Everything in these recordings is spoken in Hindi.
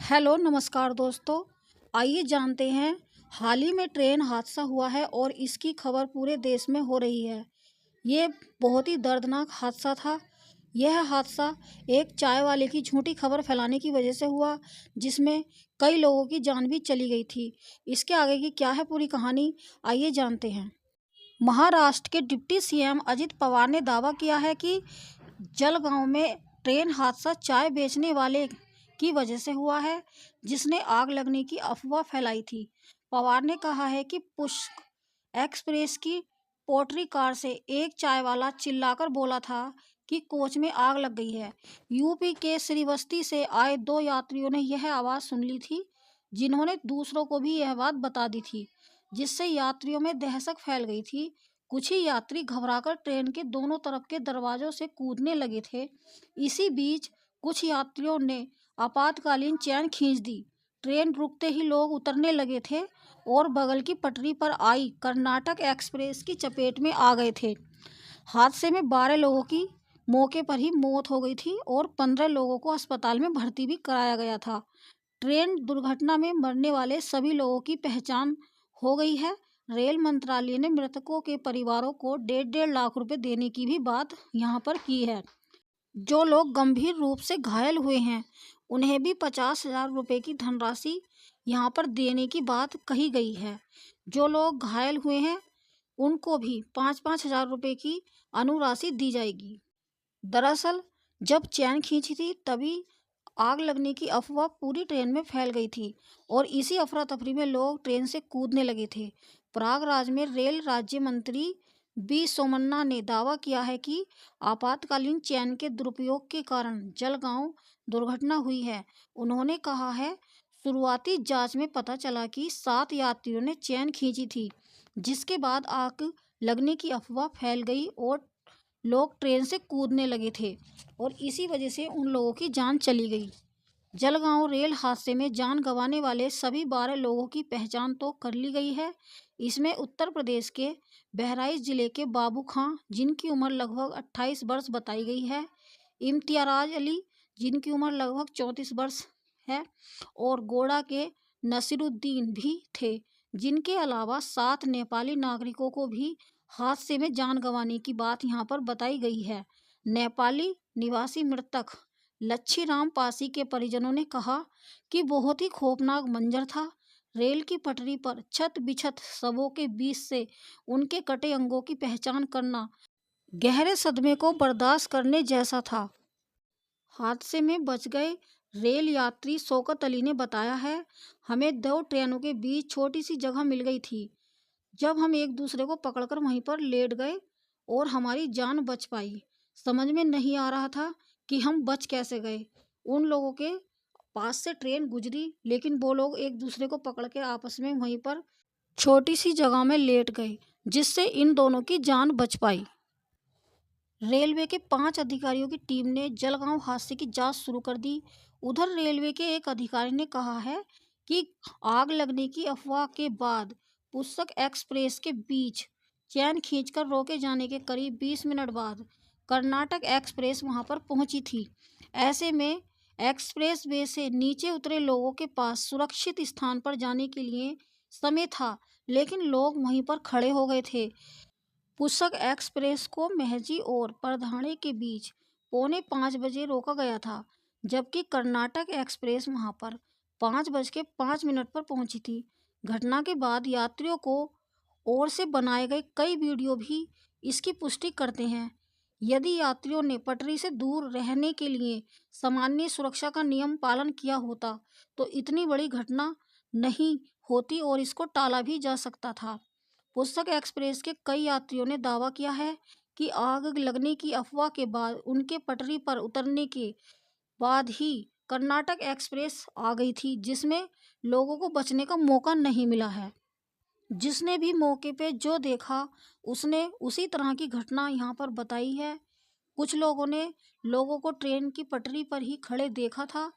हेलो नमस्कार दोस्तों। आइए जानते हैं, हाल ही में ट्रेन हादसा हुआ है और इसकी खबर पूरे देश में हो रही है। ये बहुत ही दर्दनाक हादसा था। यह हादसा एक चाय वाले की झूठी खबर फैलाने की वजह से हुआ, जिसमें कई लोगों की जान भी चली गई थी। इसके आगे की क्या है पूरी कहानी, आइए जानते हैं। महाराष्ट्र के डिप्टी सीएम अजित पवार ने दावा किया है कि जलगांव में ट्रेन हादसा चाय बेचने वाले की वजह से हुआ है, जिसने आग लगने की अफवाह फैलाई थी। पवार ने कहा है कि पुष्क एक्सप्रेस की पोटरी कार से एक चाय वाला चिल्लाकर बोला था कि कोच में आग लग गई है। यूपी के श्रीवस्ती से आए दो यात्रियों ने यह आवाज़ सुन ली थी, जिन्होंने दूसरों को भी यह बात बता दी थी, जिससे यात्रियों में दहशत फैल गई थी। कुछ ही यात्री घबराकर ट्रेन के दोनों तरफ के दरवाजों से कूदने लगे थे। इसी बीच कुछ यात्रियों ने आपातकालीन चैन खींच दी। ट्रेन रुकते ही लोग उतरने लगे थे और बगल की पटरी पर आई कर्नाटक एक्सप्रेस की चपेट में आ गए थे। हादसे में 12 लोगों की मौके पर ही मौत हो गई थी और 15 लोगों को अस्पताल में भर्ती भी कराया गया था। ट्रेन दुर्घटना में मरने वाले सभी लोगों की पहचान हो गई है। रेल मंत्रालय ने मृतकों के परिवारों को 1.5 लाख रुपए देने की भी बात यहाँ पर की है। जो लोग गंभीर रूप से घायल हुए हैं, उन्हें भी 50,000 रुपए की धनराशि यहाँ पर देने की बात कही गई है। जो लोग घायल हुए हैं, उनको भी 5-5 हजार रुपए की अनुराशि दी जाएगी। दरअसल जब चैन खींची थी, तभी आग लगने की अफवाह पूरी ट्रेन में फैल गई थी और इसी अफरा तफरी में लोग ट्रेन से कूदने लगे थे। प्रयागराज में रेल राज्य मंत्री बी सोमन्ना ने दावा किया है कि आपातकालीन चैन के दुरुपयोग के कारण जलगांव दुर्घटना हुई है। उन्होंने कहा है, शुरुआती जांच में पता चला कि 7 यात्रियों ने चैन खींची थी, जिसके बाद आग लगने की अफवाह फैल गई और लोग ट्रेन से कूदने लगे थे और इसी वजह से उन लोगों की जान चली गई। जलगांव रेल हादसे में जान गंवाने वाले सभी 12 लोगों की पहचान तो कर ली गई है। इसमें उत्तर प्रदेश के बहराइच जिले के बाबू खां, जिनकी उम्र लगभग 28 वर्ष बताई गई है, इम्तियाज अली, जिनकी उम्र लगभग 34 वर्ष है, और गोड़ा के नसीरुद्दीन भी थे। जिनके अलावा 7 नेपाली नागरिकों को भी हादसे में जान गंवाने की बात यहाँ पर बताई गई है। नेपाली निवासी मृतक लच्छीराम पासी के परिजनों ने कहा कि बहुत ही खौफनाक मंजर था। रेल की पटरी पर छत बिछत शवों के बीच से उनके कटे अंगों की पहचान करना गहरे सदमे को बर्दाश्त करने जैसा था। हादसे में बच गए रेल यात्री शौकत अली ने बताया है, हमें 2 ट्रेनों के बीच छोटी सी जगह मिल गई थी। जब हम एक दूसरे को पकड़कर वहीं पर लेट गए और हमारी जान बच पाई। समझ में नहीं आ रहा था कि हम बच कैसे गए। उन लोगों के पास से ट्रेन गुजरी, लेकिन वो लोग एक दूसरे को पकड़ के आपस में वहीं पर छोटी सी जगह में लेट गए, जिससे इन दोनों की जान बच पाई। रेलवे के 5 अधिकारियों की टीम ने जलगांव हादसे की जांच शुरू कर दी। उधर रेलवे के एक अधिकारी ने कहा है कि आग लगने की अफवाह के बाद पुष्क एक्सप्रेस के बीच चैन खींचकर रोके जाने के करीब 20 मिनट बाद कर्नाटक एक्सप्रेस वहां पर पहुंची थी। ऐसे में एक्सप्रेस वे से नीचे उतरे लोगों के पास सुरक्षित स्थान पर जाने के लिए समय था, लेकिन लोग वहीं पर खड़े हो गए थे। पुष्क एक्सप्रेस को महजी और परधाणे के बीच 4:45 रोका गया था, जबकि कर्नाटक एक्सप्रेस वहां पर 5:05 पर पहुंची थी। घटना के बाद यात्रियों को ओर से बनाए गए कई वीडियो भी इसकी पुष्टि करते हैं। यदि यात्रियों ने पटरी से दूर रहने के लिए सामान्य सुरक्षा का नियम पालन किया होता, तो इतनी बड़ी घटना नहीं होती और इसको टाला भी जा सकता था। पुष्क एक्सप्रेस के कई यात्रियों ने दावा किया है कि आग लगने की अफवाह के बाद उनके पटरी पर उतरने के बाद ही कर्नाटक एक्सप्रेस आ गई थी, जिसमें लोगों को बचने का मौका नहीं मिला है। जिसने भी मौके पे जो देखा, उसने उसी तरह की घटना यहाँ पर बताई है। कुछ लोगों ने लोगों को ट्रेन की पटरी पर ही खड़े देखा था,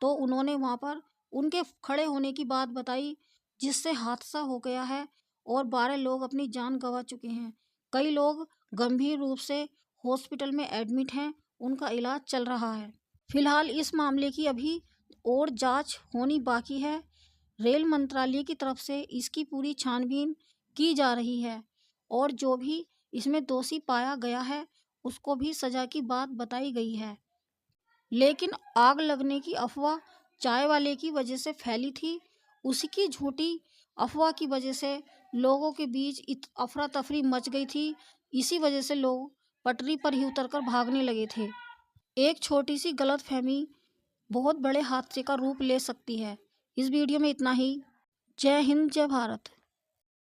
तो उन्होंने वहाँ पर उनके खड़े होने की बात बताई, जिससे हादसा हो गया है और 12 लोग अपनी जान गंवा चुके हैं। कई लोग गंभीर रूप से हॉस्पिटल में एडमिट हैं, उनका इलाज चल रहा है। फिलहाल इस मामले की अभी और जांच होनी बाकी है। रेल मंत्रालय की तरफ से इसकी पूरी छानबीन की जा रही है और जो भी इसमें दोषी पाया गया है उसको भी सजा की बात बताई गई है। लेकिन आग लगने की अफवाह चाय वाले की वजह से फैली थी। उसकी झूठी अफवाह की वजह से लोगों के बीच अफरा तफरी मच गई थी। इसी वजह से लोग पटरी पर ही उतरकर भागने लगे थे। एक छोटी सी गलतफहमी बहुत बड़े हादसे का रूप ले सकती है। इस वीडियो में इतना ही। जय हिंद, जय भारत।